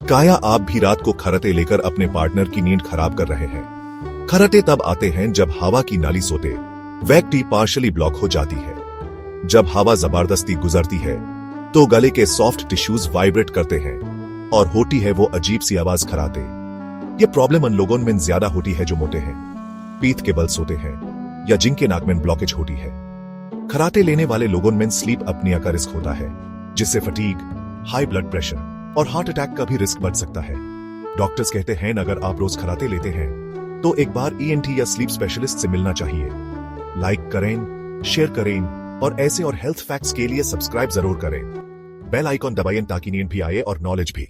काया आप भी रात को खर्राटे लेकर अपने पार्टनर की नींद खराब कर रहे हैं। खर्राटे तब आते हैं जब हवा की नाली सोते व्यक्ति पार्शली ब्लॉक हो जाती है। जब हवा जबरदस्ती गुजरती है तो गले के सॉफ्ट टिश्यूज वाइब्रेट करते हैं और होती है वो अजीब सी आवाज खर्राटे। ये प्रॉब्लम उन लोगों में ज्यादा होती है जो मोटे हैं, पीठ के बल सोते हैं या जिनके नाक में ब्लॉकेज होती है। खर्राटे लेने वाले लोगों में स्लीप अपनिया का रिस्क होता है, जिससे फटीग, हाई ब्लड प्रेशर और हार्ट अटैक का भी रिस्क बढ़ सकता है। डॉक्टर्स कहते हैं अगर आप रोज खर्राटे लेते हैं तो एक बार ईएनटी या स्लीप स्पेशलिस्ट से मिलना चाहिए। लाइक करें, शेयर करें और ऐसे और हेल्थ फैक्ट्स के लिए सब्सक्राइब जरूर करें। बेल आइकॉन दबाएं ताकि नींद भी आए और नॉलेज भी।